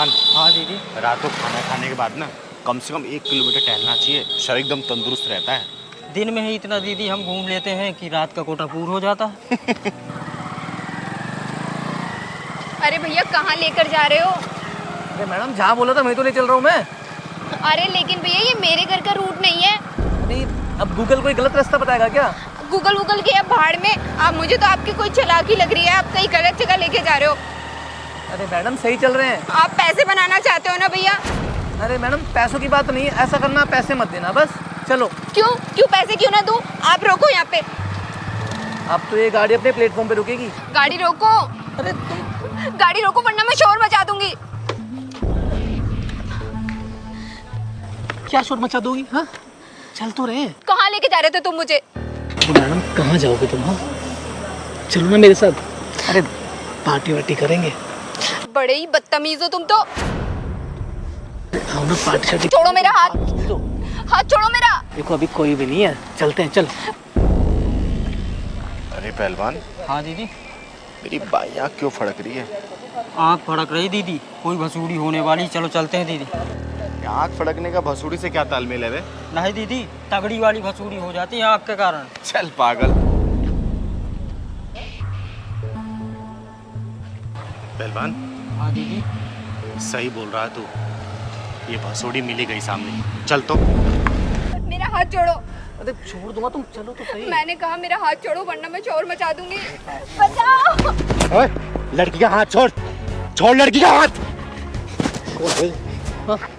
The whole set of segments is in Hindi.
पहलवान। हाँ दीदी। रात को खाना खाने के बाद ना कम से कम 1 किलोमीटर टहलना चाहिए, शरीर एकदम तंदुरुस्त रहता है। दिन में ही इतना दीदी हम घूम लेते हैं कि रात का कोटा पूरा हो जाता है। अरे भैया कहाँ लेकर जा रहे हो? अरे मैडम जहाँ बोला था मैं तो ले चल रहा हूँ मैं। अरे लेकिन भैया ये मेरे घर का रूट नहीं है। नहीं अब गूगल कोई गलत रास्ता बताएगा क्या? गूगल के अब भाड़ में। आप मुझे तो आपकी कोई चालाकी लग रही है, आप कहीं गलत जगह लेके जा रहे हो। अरे मैडम सही चल रहे हैं। आप पैसे बनाना चाहते हो ना भैया? अरे मैडम पैसों की बात नहीं है, ऐसा करना पैसे मत देना बस चलो। क्यों पैसे क्यों ना दूं? आप रोको यहाँ पे। अब तो ये गाड़ी अपने प्लेटफॉर्म पे रुकेगी। गाड़ी रोको। अरे तुम गाड़ी रोको वरना मैं शोर मचा दूंगी। क्या शोर मचा दोगी? हाँ चल तो रहे। कहाँ लेके जा रहे थे तुम मुझे? तो मैडम कहाँ जाओगे तुम? हाँ चलो ना मेरे साथ। अरे पार्टी वार्टी करेंगे। बड़े ही बदतमीज हो तुम तो। आओ ना पार्टी शार्टी। छोड़ो मेरा हाथ। हाथ छोड़ो मेरा। देखो अभी कोई भी नहीं है, चलते हैं चल। अरे पहलवान। हाँ दीदी। मेरी बाई आँख क्यों फड़क रही है? आँख फड़क रही दीदी, कोई भसूड़ी होने वाली। चलो चलते हैं दीदी। आँख फड़कने का भसूड़ी से क्या तालमेल है वे? नहीं दीदी, तगड़ी वाली भसूड़ी हो जाती है आँख के कारण। चल पागल। पहलवान। हाँ दीदी। सही बोल रहा है तू, ये भसूड़ी मिली गई सामने। चल तो। मेरा हाथ छोड़ो। अरे छोड़ दूंगा, तुम चलो तो सही। मैंने कहा मेरा हाथ छोड़ो वरना मैं शोर मचा दूंगी। बचाओ। ओए, लड़की का हाथ छोड़। छोड़ लड़की का हाथ।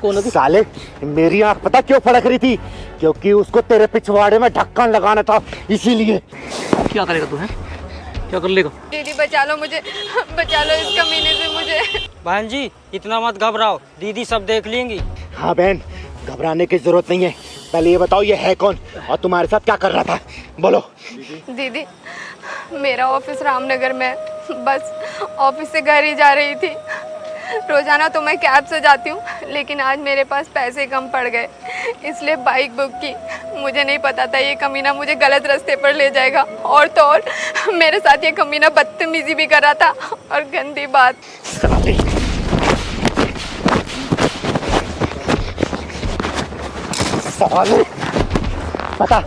कौन है? साले मेरी आँख पता क्यों फड़क रही थी? क्योंकि उसको तेरे पिछवाड़े में ढक्कन लगाना था, इसीलिए। क्या करेगा तू? है क्या कर लेगा? दीदी बचा लो मुझे, बचा लो इस कमीने से मुझे। बहन जी इतना मत घबराओ, दीदी सब देख लेंगी। हाँ बहन, घबराने की जरूरत नहीं है। पहले ये बताओ ये है कौन और तुम्हारे साथ क्या कर रहा था? बोलो। दीदी मेरा ऑफिस रामनगर में, बस ऑफिस से घर ही जा रही थी। रोजाना तो मैं कैब से जाती हूँ, लेकिन आज मेरे पास पैसे कम पड़ गए इसलिए बाइक बुक की। मुझे नहीं पता था ये कमीना मुझे गलत रास्ते पर ले जाएगा, और तो और मेरे साथ ये कमीना बदतमीजी भी कर रहा था। और गंदी बात। साले पता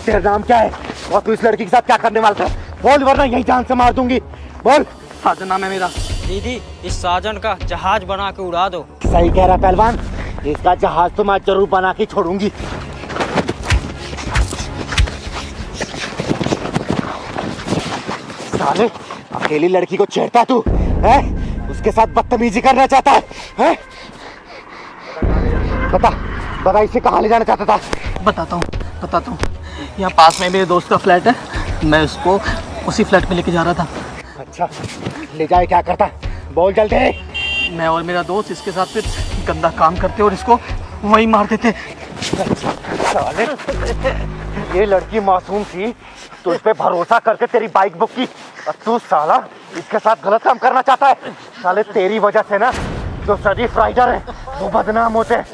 तेरा नाम क्या है और तू इस लड़की के साथ क्या करने वाला था? बोल वरना यही जान से मार दूंगी। बोल। साजन नाम है मेरा। दीदी इस साजन का जहाज बना के उड़ा दो। सही कह रहा पहलवान, इसका जहाज तो मैं जरूर बना के छोड़ूंगी। साले अकेली लड़की को छेड़ता तू है? उसके साथ बदतमीजी करना चाहता है? बता इसे कहाँ ले जाना चाहता था? बताता हूँ। यहाँ पास में मेरे दोस्त का फ्लैट है, मैं उसको उसी फ्लैट में लेके जा रहा था। अच्छा ले जाए, क्या करता? बोल जल्दी। मैं और मेरा दोस्त इसके साथ फिर गंदा काम करते और इसको वहीं मार देते। साले ये लड़की मासूम थी, तो इस पे भरोसा करके तेरी बाइक बुक की और तू साला इसके साथ गलत काम करना चाहता है। साले तेरी वजह से ना जो शरीफ राइडर है वो बदनाम होते हैं।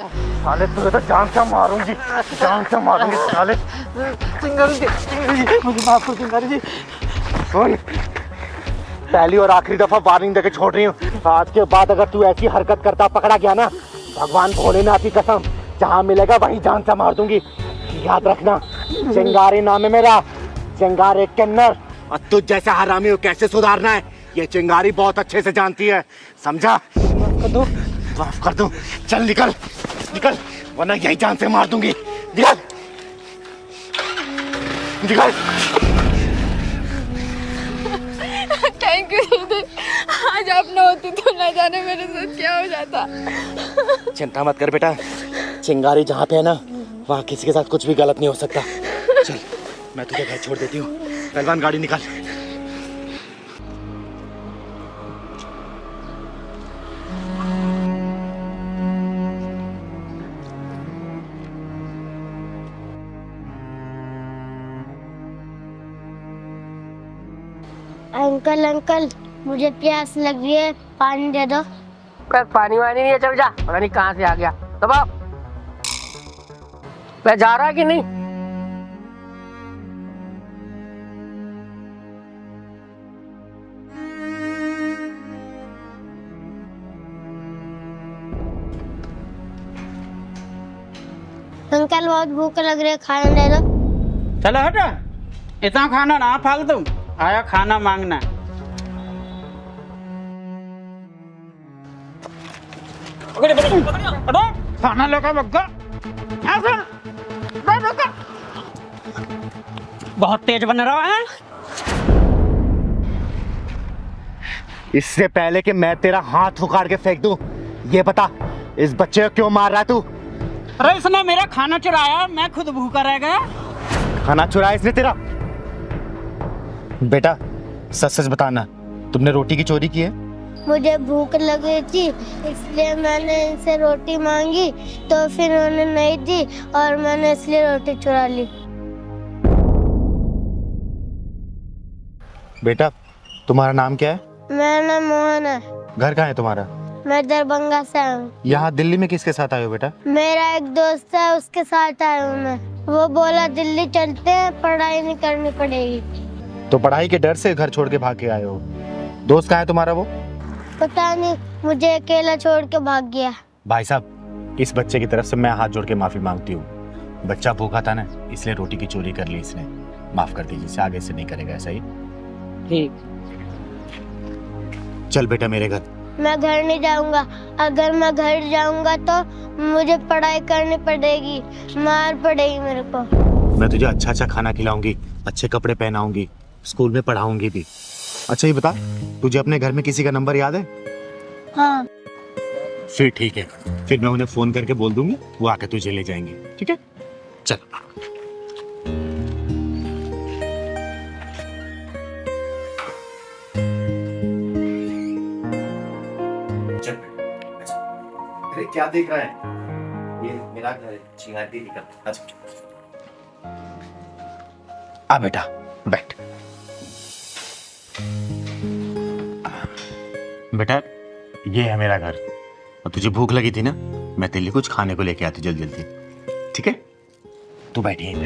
साले तुझे तो जान से मारूंगी साले। चिंगारी जी मुझे माफ कर। चिंगारी जी सुन, पहली और आखिरी दफा वार्निंग देके छोड़ रही हूँ, आज के बाद अगर तू ऐसी हरकत करता पकड़ा गया ना, भगवान भोलेनाथ की कसम, जहाँ मिलेगा वहीं जान से मार दूंगी। याद रखना, चिंगारी नाम है मेरा, चिंगारी किन्नर। और तुझ जैसे हरामी को कैसे सुधारना है ये चिंगारी बहुत अच्छे से जानती है, समझा? माफ कर दो। चल निकल वरना यही जान से मार दूंगी। निकल। थैंक यू दीदी, आज आप न होती तो न जाने मेरे साथ क्या हो जाता। चिंता मत कर बेटा, चिंगारी जहाँ पे है ना वहाँ किसी के साथ कुछ भी गलत नहीं हो सकता। चल मैं तुझे घर छोड़ देती हूँ। पहलवान गाड़ी निकाल। अंकल मुझे प्यास लग रही है, पानी दे दो। पानी वानी नहीं है, चल जा। पता नहीं कहाँ से आ गया। दबाओ। मैं जा रहा कि नहीं? अंकल बहुत भूख लग रही है, खाना दे दो। चलो हटा, इतना खाना ना फालतू, आया खाना मांगना। खाना लेकर बग्गा, बहुत तेज बन रहा है। इससे पहले कि मैं तेरा हाथ उखाड़ के फेंक दूं, ये बता इस बच्चे को क्यों मार रहा है तू? अरे इसने मेरा खाना चुराया, मैं खुद भूखा रह गया। खाना चुराया इसने तेरा? बेटा सच सच बताना, तुमने रोटी की चोरी की है? मुझे भूख लगी थी इसलिए मैंने इनसे रोटी मांगी, तो फिर उन्होंने नहीं दी और मैंने इसलिए रोटी चुरा ली। बेटा तुम्हारा नाम क्या है? मेरा नाम मोहन है। घर कहाँ है तुम्हारा? मैं दरभंगा से हूँ। यहाँ दिल्ली में किसके साथ आए हो बेटा? मेरा एक दोस्त है, उसके साथ आया हूँ मैं। वो बोला दिल्ली चलते हैं, पढ़ाई नहीं करनी पड़ेगी। तो पढ़ाई के डर से घर छोड़ के भाग के आए हो? दोस्त कहाँ है तुम्हारा वो? पता नहीं, मुझे अकेला छोड़ के भाग गया। भाई साहब इस बच्चे की तरफ से मैं हाथ जोड़ के माफी मांगती हूँ। बच्चा भूखा था ना, इसलिए रोटी की चोरी कर ली इसने। माफ कर दीजिए, इसे आगे से नहीं करेगा ऐसा ही। ठीक, चल बेटा मेरे घर। मैं घर नहीं जाऊंगा। अगर मैं घर जाऊंगा तो मुझे पढ़ाई करनी पड़ेगी, मार पड़ेगी मेरे को। मैं तुझे अच्छा अच्छा खाना खिलाऊंगी, अच्छे कपड़े पहनाऊंगी, स्कूल में पढ़ाऊंगी भी। अच्छा ये बता, तुझे अपने घर में किसी का नंबर याद है? हाँ। फिर ठीक है, फिर मैं उन्हें फोन करके बोल दूंगी, वो आके तुझे ले जाएंगे। ठीक है चल। अरे क्या देख रहा है? ये मेरा घर है, चिंगारी निकल। अच्छा आ बेटा बैठ। बेटा ये है मेरा घर, और तुझे भूख लगी थी ना, मैं तेरे लिए कुछ खाने को लेके आती जल्दी जल्दी। ठीक है तू बैठ यहीं पे।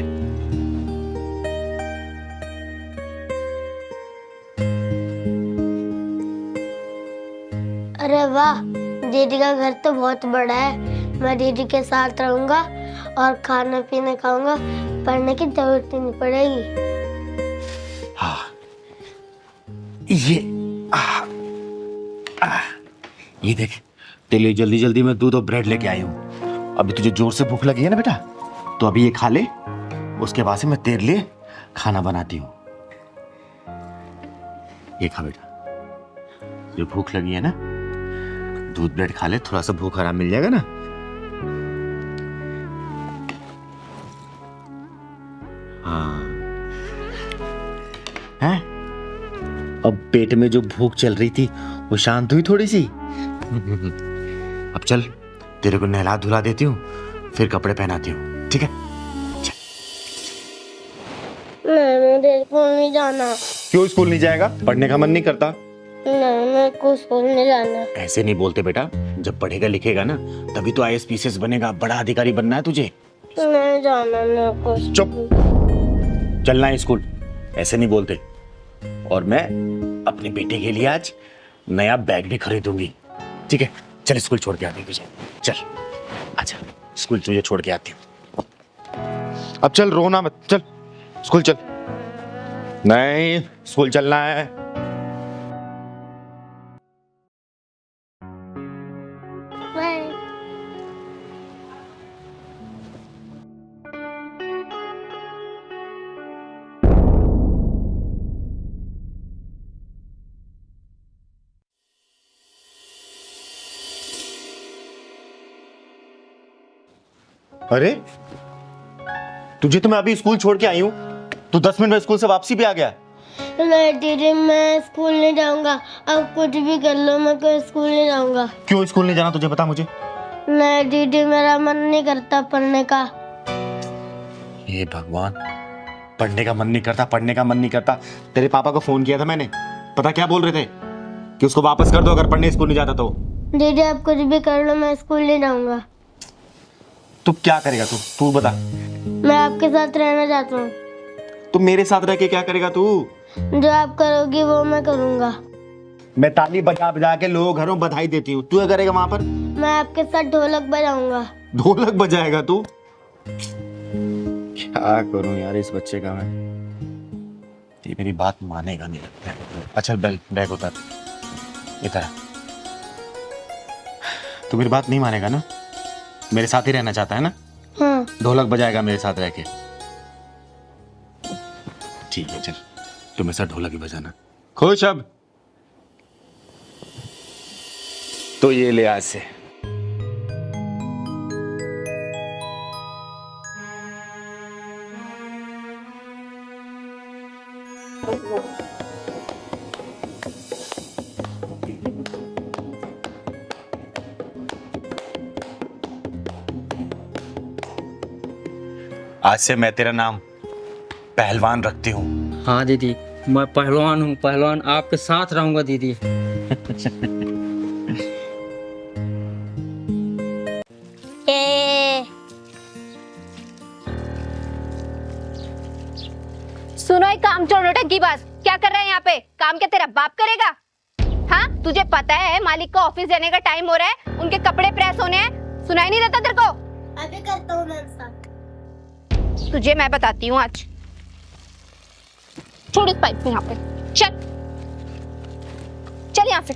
अरे वाह, दीदी का घर तो बहुत बड़ा है। मैं दीदी के साथ रहूंगा और खाना पीना खाऊंगा, पढ़ने की जरूरत ही नहीं पड़ेगी। हाँ ये ये देख, तेरे लिए जल्दी जल्दी मैं दूध और ब्रेड लेके आई हूँ। अभी तुझे जोर से भूख लगी है ना बेटा, तो अभी ये खा ले, उसके बाद से मैं तेरे लिए खाना बनाती हूँ। ये खा बेटा, तुझे भूख लगी है ना, दूध ब्रेड खा ले, थोड़ा सा भूख आराम मिल जाएगा ना। हाँ हैं? अब पेट में जो भूख चल रही थी वो शांत हुई थोड़ी सी। अब चल तेरे को नहला धुला देती हूँ, फिर कपड़े पहनाती हूँ। ठीक है नहीं, मुझे स्कूल नहीं जाना। क्यों स्कूल नहीं जाएगा? पढ़ने का मन नहीं करता? नहीं, मेरे को स्कूल नहीं जाना। ऐसे नहीं बोलते बेटा, जब पढ़ेगा लिखेगा ना तभी तो IAS PCS बनेगा, बड़ा अधिकारी बनना है तुझे। नहीं जाना मेरे को। चुप, चलना है स्कूल, ऐसे नहीं बोलते। और मैं अपने बेटे के लिए आज नया बैग भी खरीदूंगी। ठीक है चल स्कूल छोड़ के आती हूँ तुझे। चल अच्छा स्कूल तुझे छोड़ के आती हूँ। अब चल रोना मत, चल स्कूल चल। नहीं स्कूल चलना है। बाय। अरे तुझे तो मैं अभी स्कूल छोड़ के आई हूँ, तू 10 मिनट में स्कूल से वापसी भी आ गया। नहीं दीदी, मैं स्कूल नहीं जाऊंगा। अब कुछ भी कर लो, मैं कोई स्कूल नहीं जाऊंगा। क्यों स्कूल नहीं जाना तुझे बता मुझे। नहीं दीदी, मेरा मन नहीं करता पढ़ने का। हे भगवान, पढ़ने का मन नहीं करता, पढ़ने का मन नहीं करता। तेरे पापा को फोन किया था मैंने, पता क्या बोल रहे थे कि उसको वापस कर दो अगर पढ़ने स्कूल नहीं जाता तो। दीदी आप कुछ भी कर लो, मैं स्कूल नहीं जाऊंगा। तू क्या करेगा? तू बता। मैं आपके साथ रहना चाहता हूँ। तू मेरे साथ रह के क्या करेगा तू? जो आप करोगी वो मैं करूँगा। मैं ताली बजा बजा के लोगों घरों बधाई देती हूँ, तू क्या करेगा वहां पर? मैं आपके साथ ढोलक बजाऊंगा। ढोलक बजाएगा तू? क्या करूं यार इस बच्चे का मैं। ये मेरी बात मानेगा नहीं लगता है। अच्छा बैग उतार, इधर आ। तू मेरी बात नहीं मानेगा ना? मेरे साथ ही रहना चाहता है ना? हाँ। ढोलक बजाएगा मेरे साथ रह के? ठीक है चल, तू मेरे साथ ढोलक ही बजाना। खुश अब? तो ये ले आज से। आज से मैं तेरा नाम पहलवान रखती हूँ। हाँ दीदी, मैं पहलवान हूँ, पहलवान आपके साथ रहूंगा दीदी। सुनो एक काम छोड़ो टंकी बाज, क्या कर रहा है यहाँ पे? काम क्या तेरा बाप करेगा? हाँ तुझे पता है मालिक का ऑफिस जाने का टाइम हो रहा है, उनके कपड़े प्रेस होने हैं, सुनाई नहीं देता तेरे को? अभी करता हूँ मैम साहब। तुझे मैं बताती हूँ आज। छोड़ इस पाइप को यहाँ पे, चल चल यहाँ से,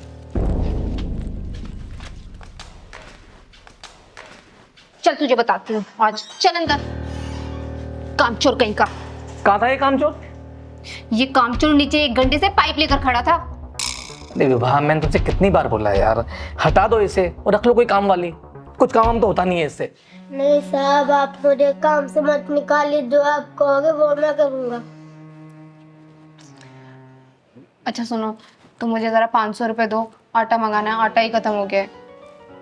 चल तुझे बताती हूँ आज, चल अंदर। कामचोर कहीं का। कहाँ था ये कामचोर? ये कामचोर नीचे 1 घंटे से पाइप लेकर खड़ा था। नहीं विभा, मैंने तुझसे कितनी बार बोला है यार, हटा दो इसे और रख लो कोई काम वाली। कुछ काम तो होता नहीं है इससे। नहीं साहब, आप मुझे काम से मत निकालिए, जो आप कहोगे वो मैं करूँगा। अच्छा सुनो, तुम मुझे ज़रा 500 रुपये दो, आटा मंगाना है, आटा ही खत्म हो गया है।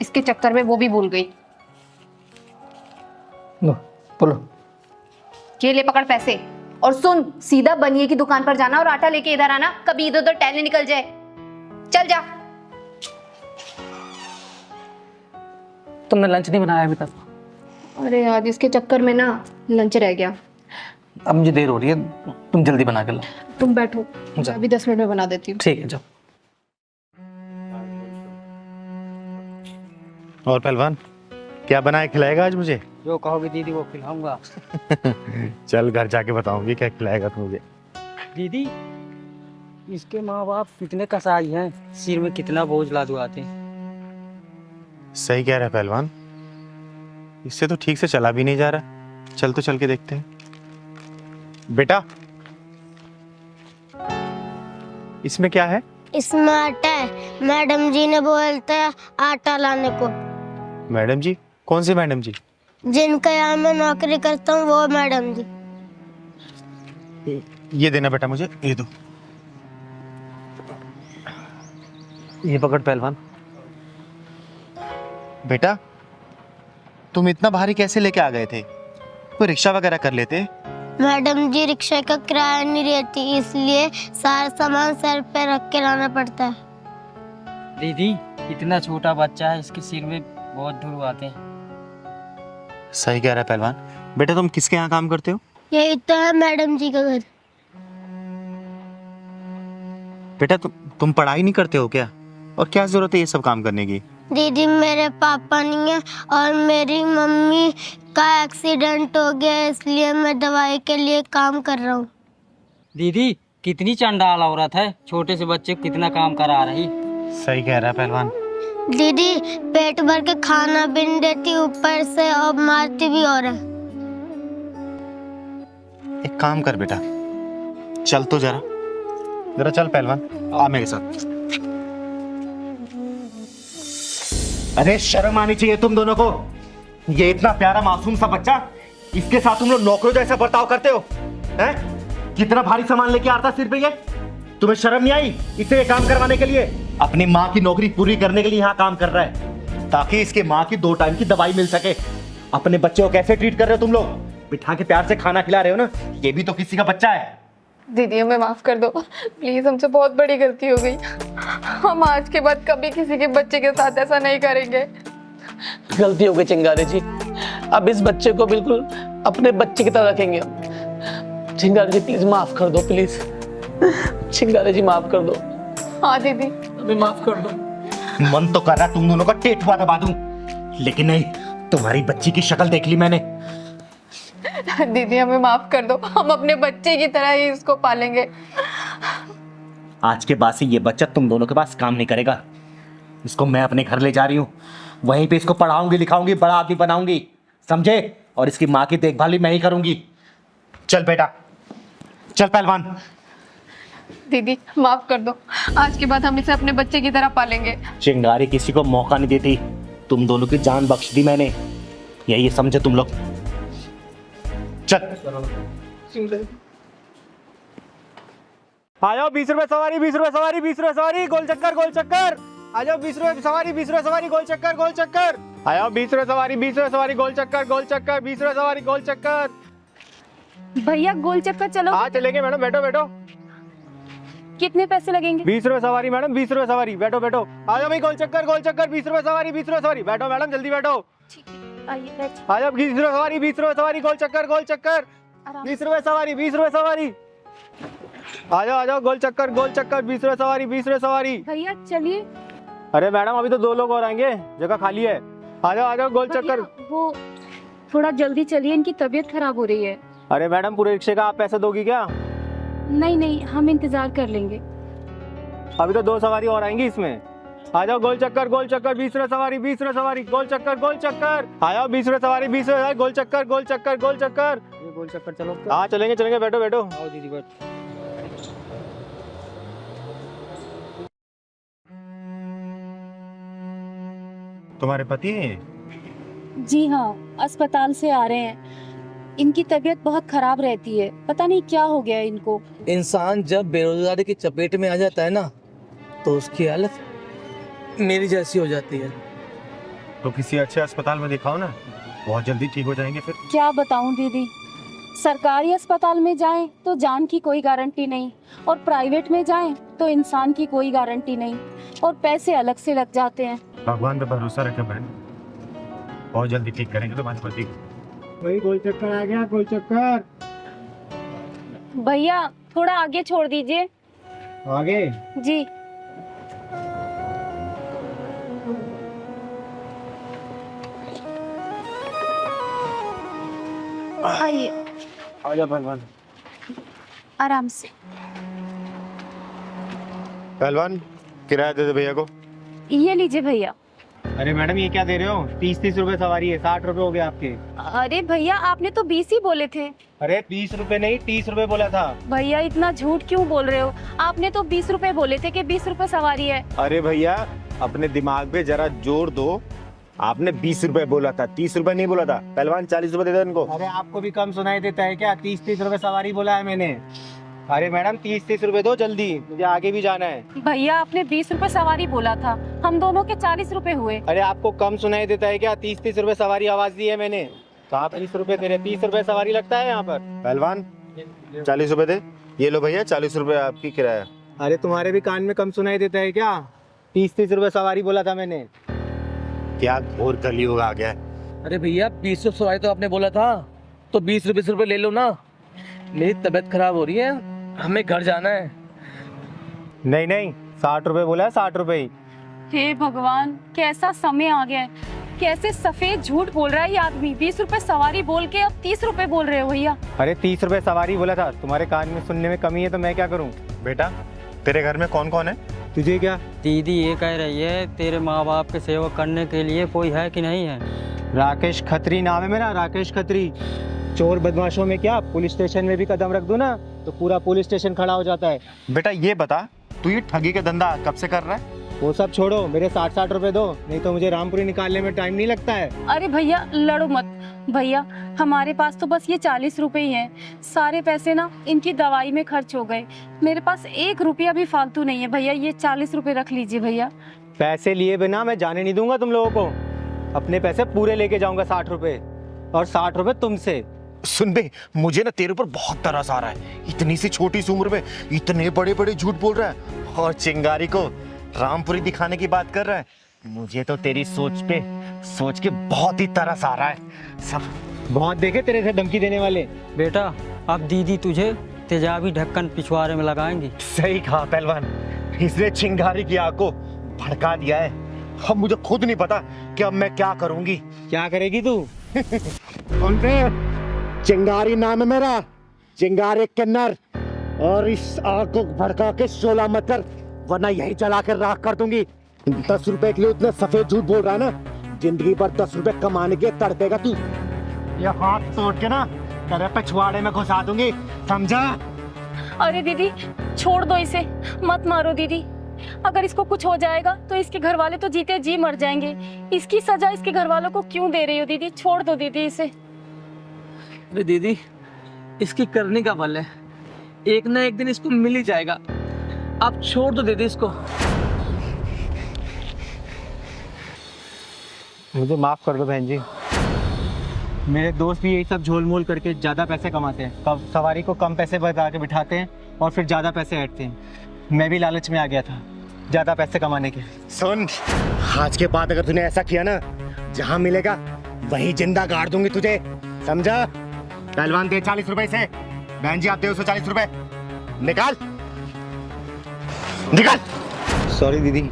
इसके चक्कर में वो भी भूल गई। लो बोलो। ये ले पकड़ पैसे, और सुन सीधा बनिए की दुकान पर जाना और आटा लेके इधर आना, कभी इधर उधर टहलने निकल जाए। चल जा। तुमने लंच नहीं बनाया अभी तक? अरे यार इसके चक्कर में ना लंच रह गया। अब मुझे देर हो रही है, तुम जल्दी बना के लो। तुम बैठो, जा। मैं अभी 10 मिनट में बना देती हूँ। ठीक है जाओ। और पहलवान क्या बनाए खिलाएगा आज मुझे? जो कहोगे दीदी वो खिलाऊंगा। चल घर जाके बताऊंगी क्या खिलाएगा तू मुझे। दीदी इसके माँ बाप कितने कसाई हैं, सिर में कितना बोझ लादू आते हैं। सही कह रहा है पहलवान, इससे तो ठीक से चला भी नहीं जा रहा। चल तो चल के देखते हैं। बेटा इसमें क्या है? इसमें आटा है, मैडम जी ने बोलता है आटा लाने को। मैडम जी? कौन सी मैडम जी? जिनका यहाँ मैं नौकरी करता हूँ वो मैडम जी। ये देना बेटा मुझे, ये दो। ये पकड़ पहलवान। बेटा तुम इतना भारी कैसे लेके आ गए थे? कोई रिक्शा वगैरह कर लेते। मैडम जी रिक्शा का किराया नहीं रहती, इसलिए सारा सामान सर पे रख के लाना पड़ता है। दीदी इतना छोटा बच्चा है, इसके सिर में बहुत धूल आते हैं। सही कह रहा है पहलवान। बेटा तुम किसके यहाँ काम करते हो? यही तो है मैडम जी का घर। बेटा तुम पढ़ाई नहीं करते हो क्या? और क्या जरूरत है ये सब काम करने की? दीदी मेरे पापा नहीं है और मेरी मम्मी का एक्सीडेंट हो गया, इसलिए मैं दवाई के लिए काम कर रहा हूँ। दीदी कितनी चंडाल औरत है, छोटे से बच्चे को कितना काम करा रही। सही कह रहा है पहलवान। दीदी पेट भर के खाना भी नहीं देती, ऊपर से और मारती भी और है। एक काम कर बेटा, चल तो जरा चल पहलवान, आ मेरे साथ। अरे शर्म आनी चाहिए तुम दोनों को। ये इतना प्यारा मासूम सा बच्चा, इसके साथ तुम लोग नौकरों जैसा बर्ताव करते हो हैं? कितना भारी सामान लेके आता सिर पे ये। तुम्हें शर्म नहीं आई इसे ये काम करवाने के लिए? अपनी माँ की नौकरी पूरी करने के लिए यहाँ काम कर रहा है, ताकि इसके माँ की 2 टाइम की दवाई मिल सके। अपने बच्चे को कैसे ट्रीट कर रहे हो तुम लोग? बिठा के प्यार से खाना खिला रहे हो ना, ये भी तो किसी का बच्चा है। दीदी हमें माफ कर दो प्लीज, हमसे बहुत बड़ी गलती हो गई। हम आज के बाद कभी किसी के बच्चे के साथ ऐसा नहीं करेंगे। गलती हो गई चिंगारी जी, अब इस बच्चे को बिल्कुल अपने बच्चे की तरह रखेंगे। चिंगारी जी प्लीज माफ कर दो, प्लीज चिंगारी जी माफ कर दो। हाँ दीदी अभी माफ कर दो। मन तो कर रहा तुम दोनों का टेटुआ दबा दूं, लेकिन नहीं, तुम्हारी बच्ची की शक्ल देख ली मैंने। दीदी हमें माफ कर दो, हम अपने बच्चे की तरह ही इसको पालेंगे। आज के बाद से ये बच्चा तुम दोनों के पास काम नहीं करेगा। इसको मैं अपने घर ले जा रही हूँ, वहीं पे इसको पढ़ाऊंगी लिखाऊंगी, बड़ा आदमी बनाऊंगी, समझे? और इसकी माँ की देखभाल भी मैं ही करूंगी। चल बेटा, चल पहलवान। दीदी माफ कर दो, आज के बाद हम इसे अपने बच्चे की तरह पालेंगे। चिंगारी किसी को मौका नहीं देती, तुम दोनों की जान बख्श दी मैंने, यही समझे तुम लोग। चल आ जाओ, 20 रुपए सवारी, 20 रुपए सवारी, 20 रुपए सवारी, गोल चक्कर गोल चक्कर। आ जाओ, 20 रुपए सवारी, 20 रुपए सवारी, गोल चक्कर गोल चक्कर। आ जाओ, 20 रुपए सवारी, 20 रुपए सवारी, गोल चक्कर गोल चक्कर, 20 रुपए सवारी, गोल चक्कर। भैया गोल चक्कर चलो। हाँ चलेंगे मैडम, बैठो बैठो। कितने पैसे लगेंगे? 20 रुपए सवारी मैडम, 20 रुपए सवारी, बैठो बैठो। आ जाओ भाई, गोल चक्कर गोल चक्कर, 20 रुपए सवारी, 20 रुपए सवारी, बैठो मैडम, जल्दी बैठो। आइए बैठ। आ जाओ, 20 रुपए सवारी, 20 रुपए सवारी, गोल चक्कर गोल चक्कर, 20 रुपए सवारी, 20 रुपए सवारी। आ जाओ, गोल चक्कर गोल चक्कर, 20 रुपए सवारी, 20 रुपए सवारी। भैया चलिए। अरे मैडम अभी तो 2 लोग और आएंगे, जगह खाली है। आ जाओ गोल चक्कर। वो थोड़ा जल्दी चलिए, इनकी तबीयत खराब हो रही है। अरे मैडम पूरे रिक्शे का आप पैसे दोगी क्या? नहीं हम इंतजार कर लेंगे। अभी तो 2 सवारी और आएंगी इसमें। आ जाओ, गोल चक्कर 20 रुपए सवारी, 20 रुपए सवारी, गोल चक्कर। आ जाओ, 20 रुपए सवारी, 20 रुपए, गोल चक्कर गोल चक्कर। ये गोल चक्कर चलो। हाँ चलेंगे, बैठो बैठो। आओ दीदी बैठ। तुम्हारे पति हैं? जी हाँ, अस्पताल से आ रहे हैं। इनकी तबीयत बहुत खराब रहती है, पता नहीं क्या हो गया इनको। इंसान जब बेरोजगारी की चपेट में आ जाता है ना, तो उसकी हालत मेरी जैसी हो जाती है। तो किसी अच्छे अस्पताल में दिखाओ ना, बहुत जल्दी ठीक हो जाएंगे फिर। क्या बताऊं दीदी, सरकारी अस्पताल में जाएं तो जान की कोई गारंटी नहीं, और प्राइवेट में जाएं तो इंसान की कोई गारंटी नहीं, और पैसे अलग से लग जाते हैं। भगवान पे भरोसा रखे बहन, बहुत जल्दी ठीक करेंगे तुम्हारे पति को। वही गोल चक्कर आ गया, गोल चक्कर। भैया थोड़ा आगे छोड़ दीजिए। आगे? जी। आइए। आ जा पहलवान। आराम से। पहलवान किराया दे दे भैया को। ये लीजिए भैया। अरे मैडम ये क्या दे रहे हो? 30 रुपए सवारी है, 60 रुपए हो गए आपके। अरे भैया आपने तो 20 ही बोले थे। अरे 20 रुपए नहीं, 30 रुपए बोला था। भैया इतना झूठ क्यों बोल रहे हो? आपने तो 20 रुपए बोले थे कि 20 रुपए सवारी है। अरे भैया अपने दिमाग पे जरा जोर दो, आपने 20 रुपए बोला था, 30 रुपए नहीं बोला था। पहलवान 40 रुपए दे दो इनको। अरे आपको भी कम सुनाई देता है क्या? 30 रुपए सवारी बोला है मैंने। अरे मैडम 30 रुपए दो जल्दी, मुझे आगे भी जाना है। भैया आपने 20 रुपए सवारी बोला था, हम दोनों के 40 रुपए हुए। अरे आपको कम सुनाई देता है क्या? 30 रुपए सवारी आवाज दी है मैंने, तो आप 30 रुपए दे रहे, 30 रुपए सवारी लगता है यहाँ पर। पहलवान 40 रुपए दे। ये लो भैया 40 रुपए आपकी किराया। अरे तुम्हारे भी कान में कम सुनाई देता है क्या? 30 रुपए सवारी बोला था मैंने। क्या घोर कलयुग आ गया है। अरे भैया 20 रुपए सवारी तो आपने बोला था, तो 20 रुपए ले लो ना। मेरी तबीयत खराब हो रही है, हमें घर जाना है। नहीं 60 रुपए बोला है, 60 रुपए ही। हे भगवान, कैसा समय आ गया है, कैसे सफेद झूठ बोल रहा है ये आदमी। 20 रुपए सवारी बोल के अब 30 रुपए बोल रहे हो भैया। अरे 30 रुपए सवारी बोला था, तुम्हारे कान में सुनने में कमी है तो मैं क्या करूँ? बेटा तेरे घर में कौन कौन है? तुझे क्या? दीदी ये कह रही है तेरे माँ बाप के सेवा करने के लिए कोई है कि नहीं है? राकेश खत्री नाम है मेरा, राकेश खत्री। चोर बदमाशों में क्या, पुलिस स्टेशन में भी कदम रख दो ना तो पूरा पुलिस स्टेशन खड़ा हो जाता है। बेटा ये बता, तू ये ठगी का धंधा कब से कर रहा है? वो सब छोड़ो, मेरे 60 रुपए दो, नहीं तो मुझे रामपुरी निकालने में टाइम नहीं लगता है। अरे भैया लड़ो मत भैया, हमारे पास तो बस ये 40 रुपए ही हैं। सारे पैसे ना इनकी दवाई में खर्च हो गए, मेरे पास 1 रुपया भी फालतू नहीं है। भैया ये 40 रुपए रख लीजिए भैया। पैसे लिए बिना मैं जाने नहीं दूंगा तुम लोगों को, अपने पैसे पूरे लेके जाऊंगा 60 रुपए, और 60 रुपए तुमसे। सुन बे, मुझे ना तेरे ऊपर बहुत तरस आ रहा है। इतनी सी छोटी सी उम्र में इतने बड़े बड़े झूठ बोल रहा है, और चिंगारी को रामपुरी दिखाने की बात कर रहा है। मुझे तो तेरी सोच के बहुत ही तरस आ रहा है। सब बहुत देखे तेरे से धमकी देने वाले। बेटा अब दीदी तुझे तेजाबी ढक्कन पिछवाड़े में लगाएंगी। सही कहा पहलवान, इसने चिंगारी की आग को भड़का दिया है। अब मुझे खुद नहीं पता कि अब मैं क्या करूंगी। क्या करेगी तू? कौन पे? चिंगारी नाम है मेरा, चिंगारी किन्नर। और इस आग को भड़का के शोला मत कर, वरना यही जला कर राख कर दूंगी। 10 रुपए के लिए उतना सफेद झूठ बोल रहा है ना, जिंदगी भर 10 रुपए कमाने के तड़पेगा तू। ये हाथ तोड़ के ना तेरे पिछवाड़े में घुसा दूंगी, समझा? अरे दीदी छोड़ दो इसे, मत मारो दीदी। अगर इसको कुछ हो जाएगा तो इसके घर वाले तो जीते जी मर जाएंगे। इसकी सजा इसके घर वालों को क्यों दे रही हो दीदी? छोड़ दो दीदी इसे। अरे दीदी, इसकी करने का बल है, एक ना एक दिन इसको मिल ही जाएगा। आप छोड़ दो दीदी इसको। मुझे माफ कर दो बहन जी। मेरे दोस्त भी यही सब झोल मोल करके ज़्यादा पैसे कमाते हैं। कब सवारी को कम पैसे बता के बिठाते हैं और फिर ज़्यादा पैसे ऐंठते हैं। मैं भी लालच में आ गया था ज़्यादा पैसे कमाने के। सुन, आज के बाद अगर तूने ऐसा किया ना, जहां मिलेगा वहीं जिंदा गाड़ दूंगी तुझे, समझा? पहलवान दे 40 रुपए से, बहन जी आप दे 140 रुपए। निकाल निकाल। सॉरी दीदी।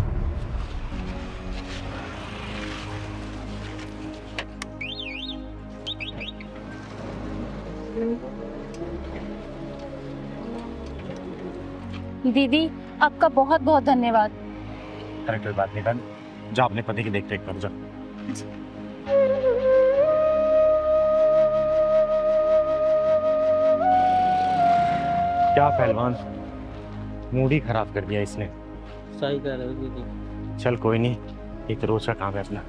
दीदी आपका बहुत बहुत धन्यवाद। अरे कोई बात नहीं बहन, जा अपने पति की देख रेख कर जा। क्या पहलवान, मूड ही खराब कर दिया इसने। सही कह रहे हो दीदी। चल कोई नहीं, एक रोज का काम है अपना।